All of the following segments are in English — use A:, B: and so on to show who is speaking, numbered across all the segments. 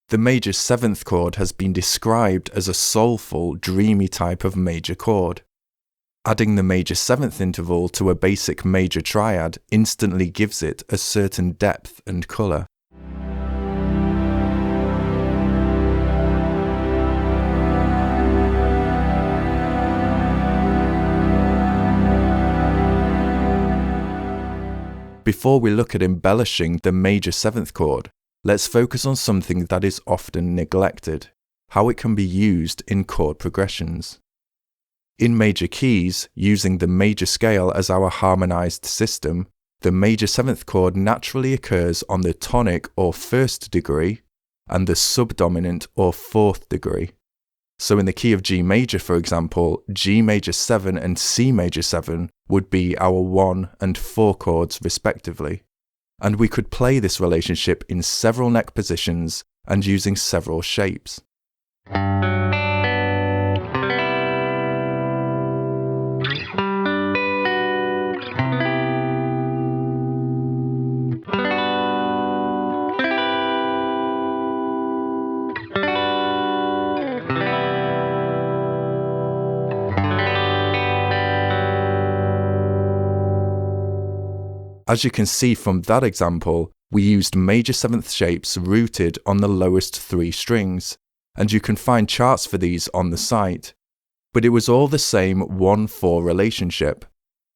A: The major 7th chord has been described as a soulful, dreamy type of major chord. Adding the major 7th interval to a basic major triad instantly gives it a certain depth and colour. Before we look at embellishing the major 7th chord, let's focus on something that is often neglected: how it can be used in chord progressions. In major keys, using the major scale as our harmonized system, the major 7th chord naturally occurs on the tonic or 1st degree and the subdominant or 4th degree. So in the key of G major, for example, G major 7 and C major 7 would be our 1 and 4 chords respectively. And we could play this relationship in several neck positions and using several shapes. As you can see from that example, we used major 7th shapes rooted on the lowest 3 strings, and you can find charts for these on the site. But it was all the same 1-4 relationship.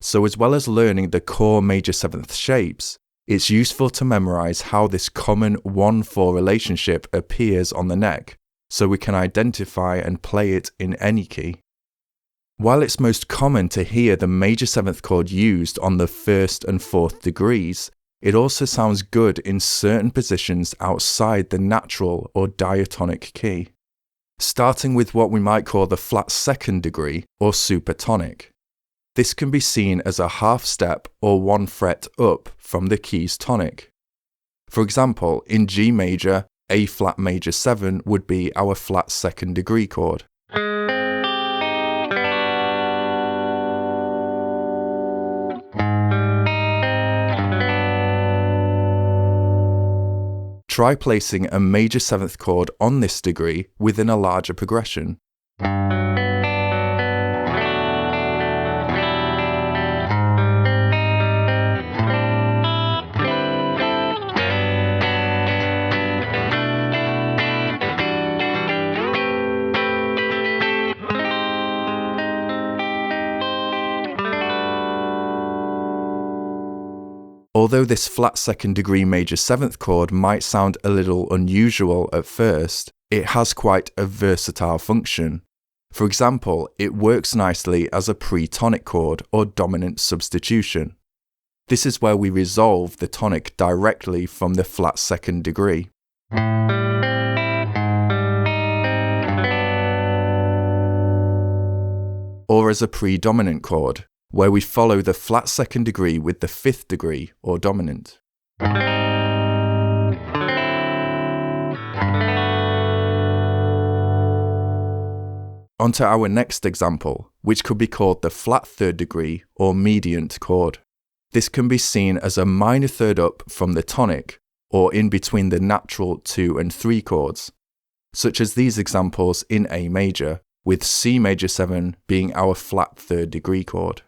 A: So as well as learning the core major 7th shapes, it's useful to memorize how this common 1-4 relationship appears on the neck, so we can identify and play it in any key. While it's most common to hear the major 7th chord used on the 1st and 4th degrees, it also sounds good in certain positions outside the natural or diatonic key. Starting with what we might call the flat 2nd degree or supertonic. This can be seen as a half step or 1 fret up from the key's tonic. For example, in G major, A flat major 7 would be our flat 2nd degree chord. Try placing a major 7th chord on this degree within a larger progression. Although this flat 2nd degree major 7th chord might sound a little unusual at first, it has quite a versatile function. For example, it works nicely as a pre-tonic chord or dominant substitution. This is where we resolve the tonic directly from the flat 2nd degree. Or as a predominant chord, where we follow the flat 2nd degree with the 5th degree or dominant. Onto our next example, which could be called the flat 3rd degree or mediant chord. This can be seen as a minor 3rd up from the tonic, or in between the natural 2 and 3 chords, such as these examples in A major, with C major 7 being our flat 3rd degree chord.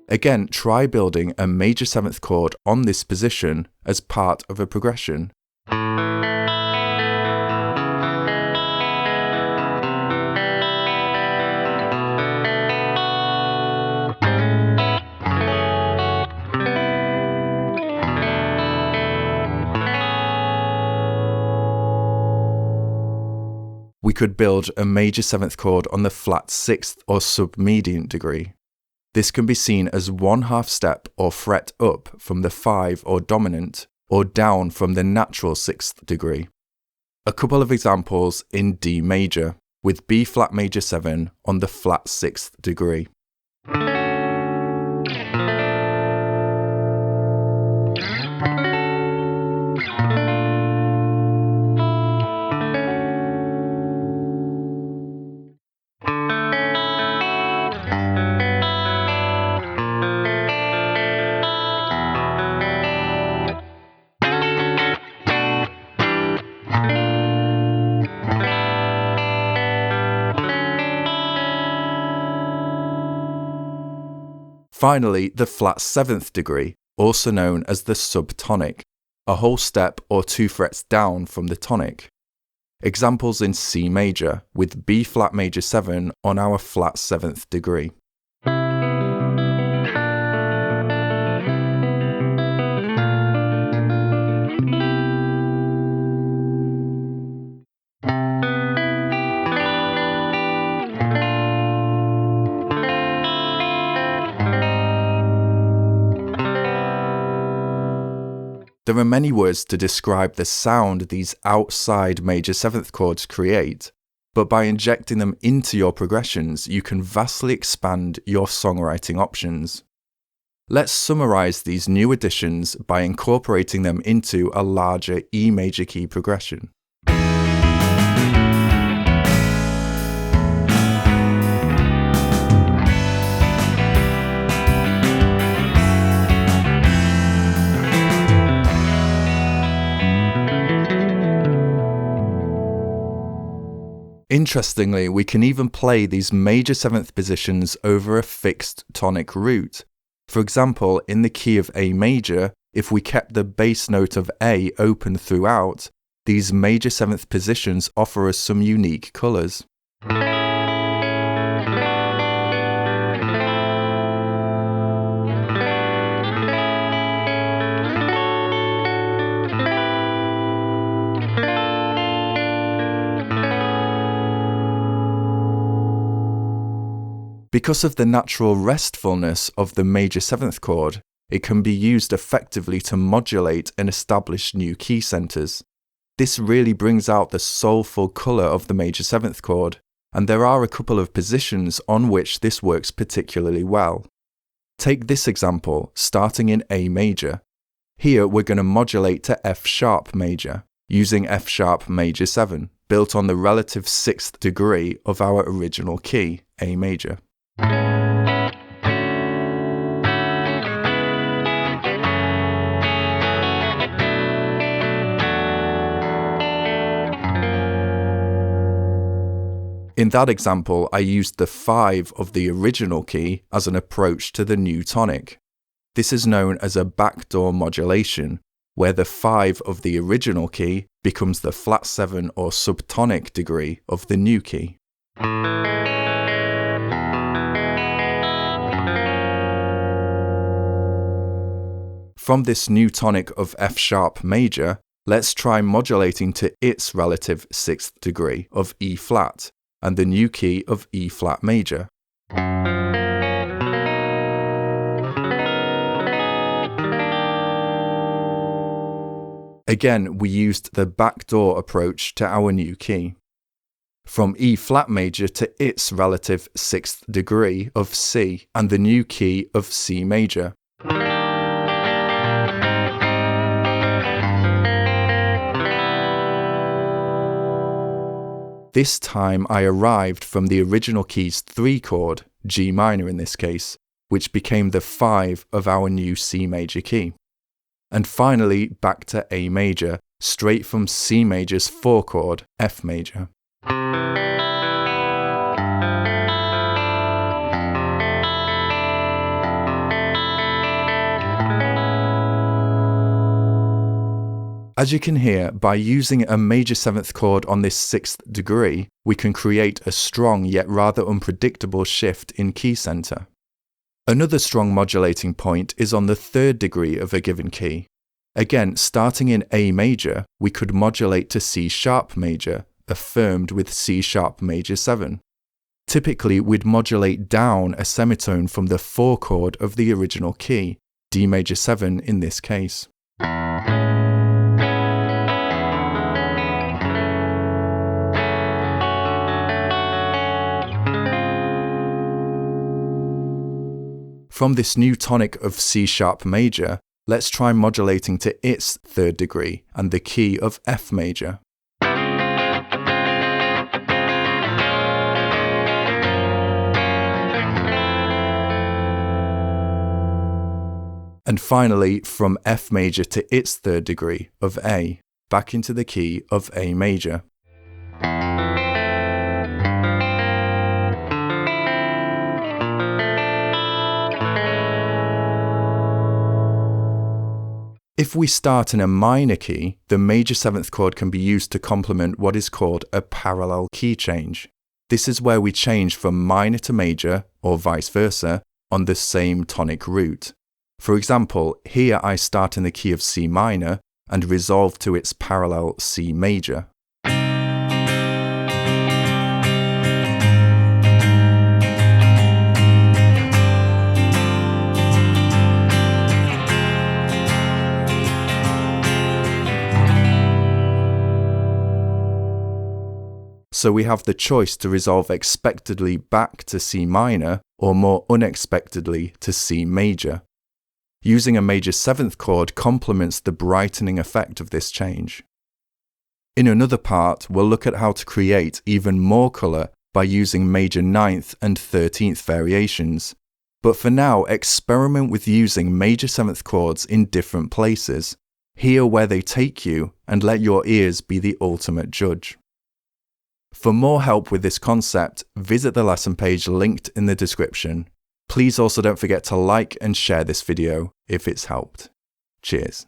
A: Again, try building a major 7th chord on this position as part of a progression. We could build a major 7th chord on the flat 6th or submediant degree. This can be seen as 1/2 step or fret up from the 5 or dominant, or down from the natural 6th degree. A couple of examples in D major, with B flat major 7 on the flat 6th degree. Finally, the flat 7th degree, also known as the subtonic, a whole step or 2 frets down from the tonic. Examples in C major, with B flat major 7 on our flat 7th degree. There are many words to describe the sound these outside major 7th chords create, but by injecting them into your progressions, you can vastly expand your songwriting options. Let's summarize these new additions by incorporating them into a larger E major key progression. Interestingly, we can even play these major 7th positions over a fixed tonic root. For example, in the key of A major, if we kept the bass note of A open throughout, these major 7th positions offer us some unique colours. Because of the natural restfulness of the major 7th chord, it can be used effectively to modulate and establish new key centres. This really brings out the soulful colour of the major 7th chord, and there are a couple of positions on which this works particularly well. Take this example, starting in A major. Here we're going to modulate to F sharp major, using F sharp major 7, built on the relative 6th degree of our original key, A major. In that example, I used the 5 of the original key as an approach to the new tonic. This is known as a backdoor modulation, where the 5 of the original key becomes the flat 7 or subtonic degree of the new key. From this new tonic of F sharp major, let's try modulating to its relative 6th degree of E flat and the new key of E flat major. Again, we used the backdoor approach to our new key. From E flat major to its relative 6th degree of C and the new key of C major. This time I arrived from the original key's 3 chord, G minor in this case, which became the 5 of our new C major key. And finally back to A major, straight from C major's 4 chord, F major. As you can hear, by using a major 7th chord on this 6th degree, we can create a strong yet rather unpredictable shift in key centre. Another strong modulating point is on the 3rd degree of a given key. Again, starting in A major, we could modulate to C sharp major, affirmed with C sharp major 7. Typically, we'd modulate down a semitone from the 4 chord of the original key, D major 7 in this case. From this new tonic of C sharp major, let's try modulating to its 3rd degree and the key of F major. And finally, from F major to its 3rd degree of A, back into the key of A major. If we start in a minor key, the major 7th chord can be used to complement what is called a parallel key change. This is where we change from minor to major, or vice versa, on the same tonic root. For example, here I start in the key of C minor and resolve to its parallel C major. So we have the choice to resolve expectedly back to C minor or more unexpectedly to C major. Using a major 7th chord complements the brightening effect of this change. In another part, we'll look at how to create even more colour by using major 9th and 13th variations. But for now, experiment with using major 7th chords in different places. Hear where they take you and let your ears be the ultimate judge. For more help with this concept, visit the lesson page linked in the description. Please also don't forget to like and share this video if it's helped. Cheers.